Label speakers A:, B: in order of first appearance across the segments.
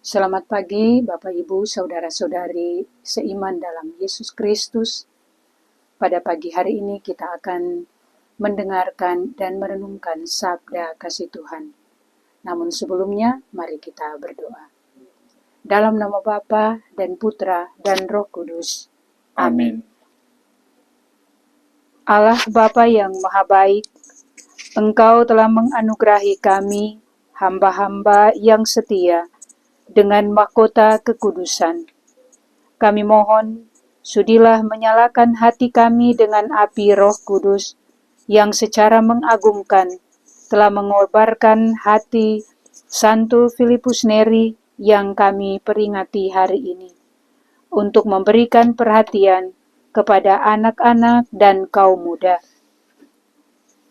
A: Selamat pagi, Bapak Ibu, saudara-saudari seiman dalam Yesus Kristus. Pada pagi hari ini kita akan mendengarkan dan merenungkan sabda kasih Tuhan. Namun sebelumnya, mari kita berdoa. Dalam nama Bapa dan Putra dan Roh Kudus. Amin. Allah Bapa yang Maha Baik, Engkau telah menganugerahi kami, hamba-hamba yang setia, dengan mahkota kekudusan. Kami mohon, sudilah menyalakan hati kami dengan api Roh Kudus yang secara mengagumkan telah mengobarkan hati Santo Filipus Neri yang kami peringati hari ini, untuk memberikan perhatian kepada anak-anak dan kaum muda.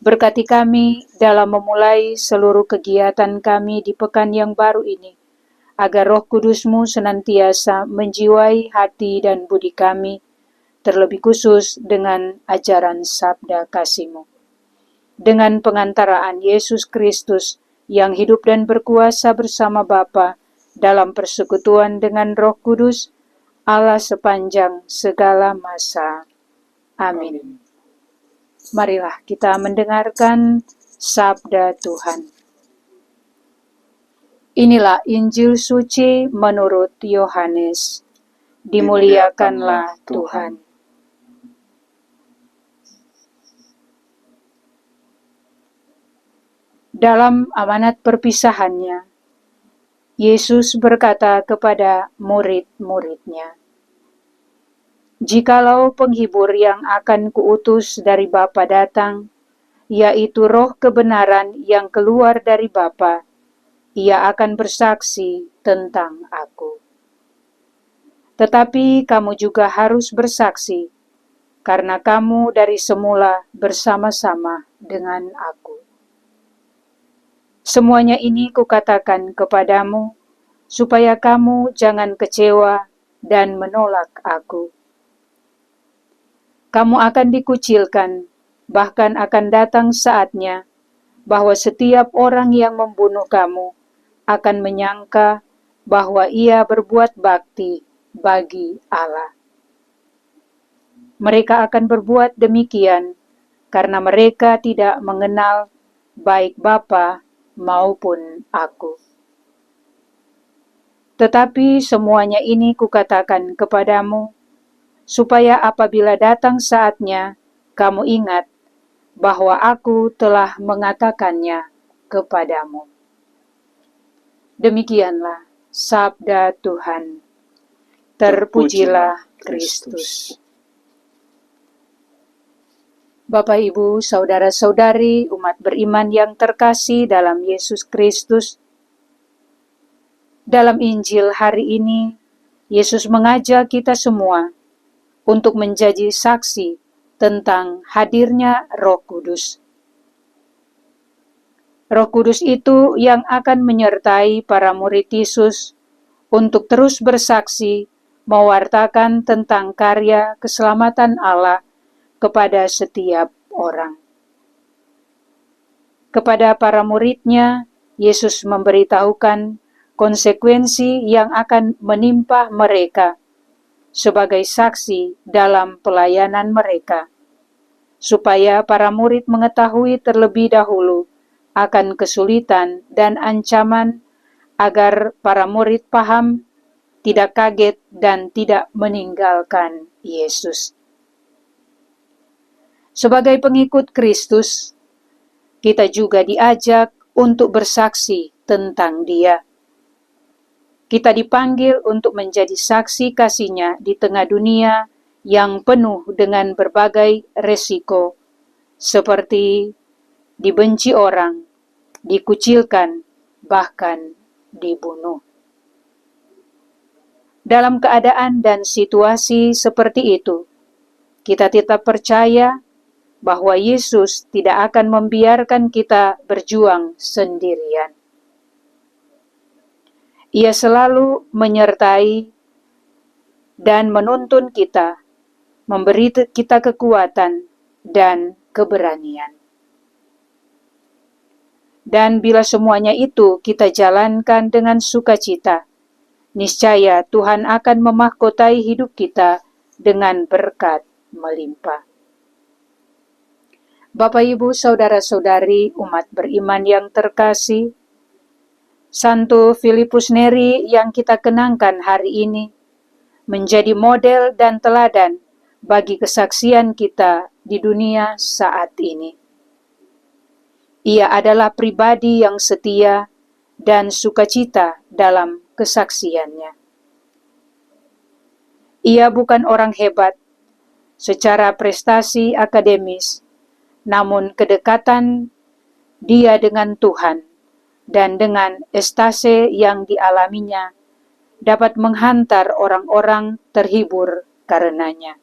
A: Berkati kami dalam memulai seluruh kegiatan kami di pekan yang baru ini, agar Roh Kudus-Mu senantiasa menjiwai hati dan budi kami, terlebih khusus dengan ajaran sabda kasih-Mu. Dengan pengantaraan Yesus Kristus yang hidup dan berkuasa bersama Bapa dalam persekutuan dengan Roh Kudus, Allah sepanjang segala masa. Amin. Marilah kita mendengarkan sabda Tuhan. Inilah Injil suci menurut Yohanes. Dimuliakanlah Tuhan. Dalam amanat perpisahannya, Yesus berkata kepada murid-muridnya, "Jikalau penghibur yang akan kuutus dari Bapa datang, yaitu Roh kebenaran yang keluar dari Bapa, Ia akan bersaksi tentang Aku. Tetapi kamu juga harus bersaksi, karena kamu dari semula bersama-sama dengan Aku. Semuanya ini kukatakan kepadamu, supaya kamu jangan kecewa dan menolak Aku. Kamu akan dikucilkan, bahkan akan datang saatnya bahwa setiap orang yang membunuh kamu akan menyangka bahwa ia berbuat bakti bagi Allah. Mereka akan berbuat demikian karena mereka tidak mengenal baik Bapa maupun Aku. Tetapi semuanya ini kukatakan kepadamu, supaya apabila datang saatnya, kamu ingat bahwa Aku telah mengatakannya kepadamu." Demikianlah sabda Tuhan. Terpujilah Kristus. Bapak, Ibu, saudara-saudari, umat beriman yang terkasih dalam Yesus Kristus, dalam Injil hari ini, Yesus mengajak kita semua untuk menjadi saksi tentang hadirnya Roh Kudus. Roh Kudus itu yang akan menyertai para murid Yesus untuk terus bersaksi, mewartakan tentang karya keselamatan Allah kepada setiap orang. Kepada para murid-Nya, Yesus memberitahukan konsekuensi yang akan menimpa mereka sebagai saksi dalam pelayanan mereka, supaya para murid mengetahui terlebih dahulu akan kesulitan dan ancaman, agar para murid paham, tidak kaget, dan tidak meninggalkan Yesus. Sebagai pengikut Kristus, kita juga diajak untuk bersaksi tentang Dia. Kita dipanggil untuk menjadi saksi kasih-Nya di tengah dunia yang penuh dengan berbagai resiko, seperti dibenci orang, dikucilkan, bahkan dibunuh. Dalam keadaan dan situasi seperti itu, kita tetap percaya bahwa Yesus tidak akan membiarkan kita berjuang sendirian. Ia selalu menyertai dan menuntun kita, memberi kita kekuatan dan keberanian. Dan bila semuanya itu kita jalankan dengan sukacita, niscaya Tuhan akan memahkotai hidup kita dengan berkat melimpah. Bapak, Ibu, Saudara-saudari, umat beriman yang terkasih, Santo Filipus Neri yang kita kenangkan hari ini menjadi model dan teladan bagi kesaksian kita di dunia saat ini. Ia adalah pribadi yang setia dan sukacita dalam kesaksiannya. Ia bukan orang hebat secara prestasi akademis, namun kedekatan dia dengan Tuhan dan dengan estase yang dialaminya dapat menghantar orang-orang terhibur karenanya.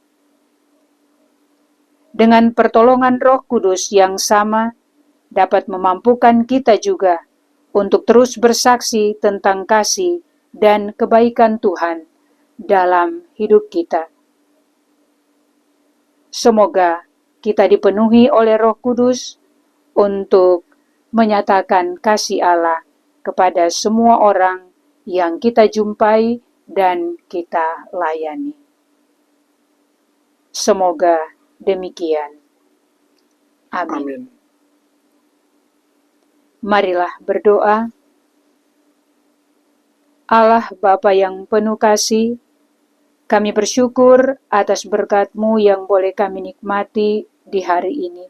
A: Dengan pertolongan Roh Kudus yang sama, dapat memampukan kita juga untuk terus bersaksi tentang kasih dan kebaikan Tuhan dalam hidup kita. Semoga kita dipenuhi oleh Roh Kudus untuk menyatakan kasih Allah kepada semua orang yang kita jumpai dan kita layani. Semoga demikian. Amin.
B: Amin.
A: Marilah berdoa. Allah Bapa yang penuh kasih, kami bersyukur atas berkat-Mu yang boleh kami nikmati di hari ini.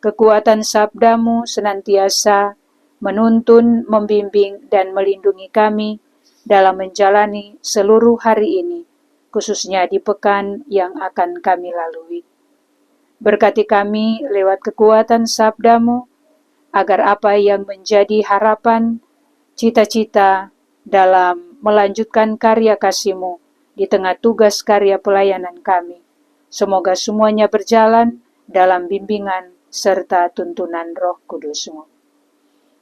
A: Kekuatan sabda-Mu senantiasa menuntun, membimbing, dan melindungi kami dalam menjalani seluruh hari ini, khususnya di pekan yang akan kami lalui. Berkati kami lewat kekuatan sabda-Mu, agar apa yang menjadi harapan, cita-cita dalam melanjutkan karya kasih-Mu di tengah tugas karya pelayanan kami, semoga semuanya berjalan dalam bimbingan serta tuntunan Roh Kudus-Mu.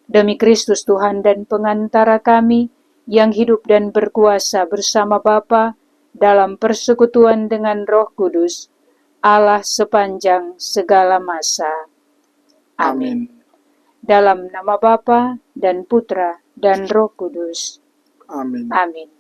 A: Demi Kristus Tuhan dan pengantara kami, yang hidup dan berkuasa bersama Bapa dalam persekutuan dengan Roh Kudus, Allah sepanjang segala masa. Amin. Dalam nama Bapa dan Putra dan Roh Kudus.
B: Amin.
A: Amin.